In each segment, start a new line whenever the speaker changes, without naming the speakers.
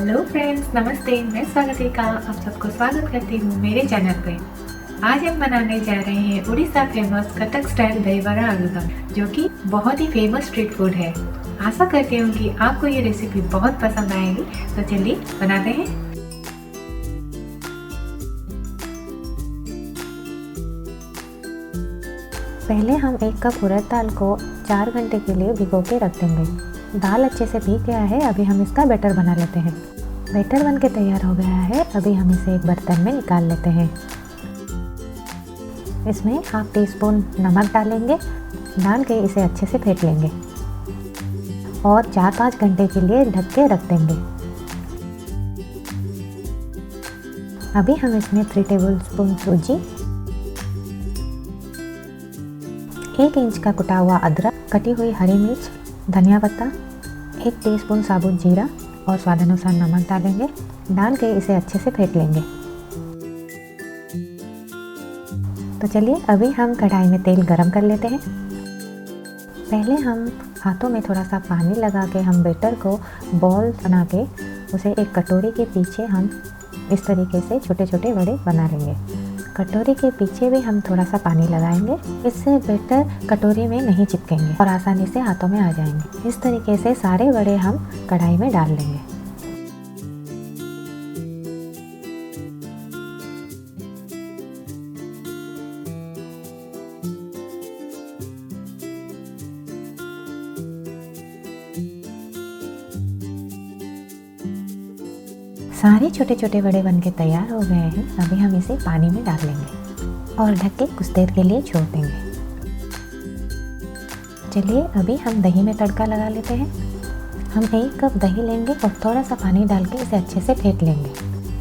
Hello friends, नमस्ते। मैं स्वागतिका आप सबको स्वागत करती हूँ मेरे चैनल पे। आज हम बनाने जा रहे हैं उड़ीसा फेमस कटक स्टाइल दही बड़ा आलूदम, जो कि बहुत ही फेमस स्ट्रीट फूड है। आशा करती हूँ कि आपको ये रेसिपी बहुत पसंद आएगी। तो चलिए बनाते हैं।
पहले हम 1 कप उड़द दाल को 4 घंटे के लिए भिगो के रख देंगे। दाल अच्छे से भीग गया है। अभी हम इसका बैटर बना लेते हैं। बैटर बन के तैयार हो गया है। अभी हम इसे एक बर्तन में निकाल लेते हैं। इसमें हाफ टी स्पून नमक डालेंगे। डाल के इसे अच्छे से फेंट लेंगे और 4-5 घंटे के लिए ढक के रख देंगे। अभी हम इसमें 3 टेबलस्पून सूजी, 1 इंच का कुटा हुआ अदरक, कटी हुई हरी मिर्च, धनिया पत्ता, 1 टीस्पून साबुत जीरा और स्वादानुसार नमक डालेंगे। डाल के इसे अच्छे से फेंट लेंगे। तो चलिए अभी हम कढ़ाई में तेल गरम कर लेते हैं। पहले हम हाथों में थोड़ा सा पानी लगा के हम बैटर को बॉल बना के उसे एक कटोरी के पीछे हम इस तरीके से छोटे छोटे बड़े बना लेंगे। कटोरी के पीछे भी हम थोड़ा सा पानी लगाएंगे। इससे बैटर कटोरी में नहीं चिपकेंगे और आसानी से हाथों में आ जाएंगे। इस तरीके से सारे बड़े हम कढ़ाई में डाल लेंगे। सारे छोटे छोटे बड़े बन के तैयार हो गए हैं। अभी हम इसे पानी में डाल लेंगे और ढक के कुछ देर के लिए छोड़ देंगे। चलिए अभी हम दही में तड़का लगा लेते हैं। हम 1 कप दही लेंगे और थोड़ा सा पानी डाल के इसे अच्छे से फेंट लेंगे।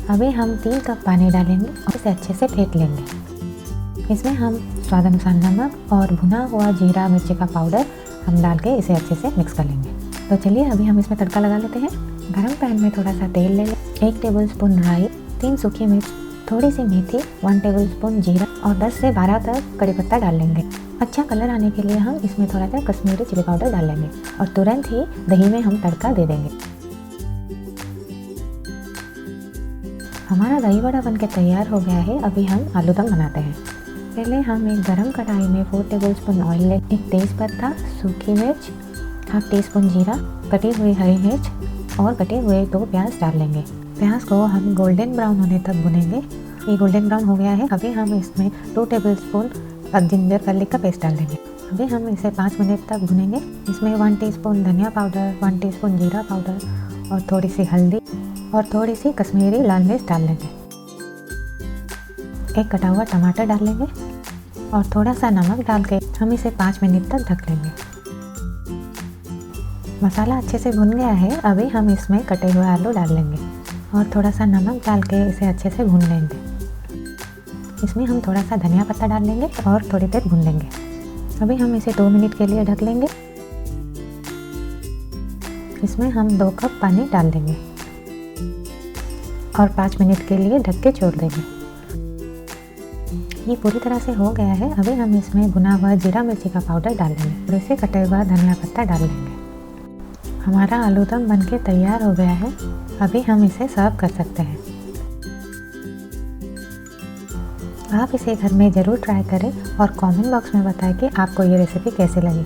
अभी हम 3 कप पानी डालेंगे और इसे अच्छे से फेंट लेंगे। इसमें हम स्वादानुसार नमक और भुना हुआ जीरा मिर्ची का पाउडर हम डाल के इसे अच्छे से मिक्स कर लेंगे। तो चलिए अभी हम इसमें तड़का लगा लेते हैं। गरम पैन में थोड़ा सा तेल ले लें, 1 टेबलस्पून राई, 3 सूखी मिर्च, थोड़ी सी मेथी, 1 टेबलस्पून जीरा और 10 से 12 तक कड़ी पत्ता डाल लेंगे। अच्छा कलर आने के लिए हम इसमें थोड़ा सा कश्मीरी चिली पाउडर डाल लेंगे और तुरंत ही दही में हम तड़का दे देंगे। हमारा दही बड़ा बन के तैयार हो गया है। अभी हम आलूदम बनाते हैं। पहले हम एक गरम कढ़ाई में 4 टेबलस्पून ऑयल लें, 1 तेज पत्ता, सूखी मिर्च, हाफ टी स्पून जीरा, कटी हुई हरी मिर्च और कटे हुए 2 प्याज डाल लेंगे। प्याज को हम गोल्डन ब्राउन होने तक भुनेंगे। ये गोल्डन ब्राउन हो गया है। अभी हम इसमें 2 टेबलस्पून जिंजर गार्लिक का पेस्ट डाल देंगे। अभी हम इसे 5 मिनट तक भुनेंगे। इसमें 1 टीस्पून धनिया पाउडर, 1 टीस्पून जीरा पाउडर और थोड़ी सी हल्दी और थोड़ी सी कश्मीरी लाल मिर्च डाल लेंगे। 1 कटा हुआ टमाटर डाल लेंगे और थोड़ा सा नमक डाल के हम इसे 5 मिनट तक ढक लेंगे। मसाला अच्छे से भुन गया है। अभी हम इसमें कटे हुए आलू डाल लेंगे और थोड़ा सा नमक डाल के इसे अच्छे से भून लेंगे। इसमें हम थोड़ा सा धनिया पत्ता डाल लेंगे और थोड़ी देर भून लेंगे। अभी हम इसे 2 मिनट के लिए ढक लेंगे। इसमें हम 2 कप पानी डाल देंगे और 5 मिनट के लिए ढक के छोड़ देंगे। ये पूरी तरह से हो गया है। अभी हम इसमें भुना हुआ जीरा मिर्ची का पाउडर डाल देंगे और इसे कटे हुआ धनिया पत्ता डाल देंगे। हमारा आलूदम बनके तैयार हो गया है। अभी हम इसे सर्व कर सकते हैं। आप इसे घर में ज़रूर ट्राई करें और कमेंट बॉक्स में बताएं कि आपको ये रेसिपी कैसे लगी।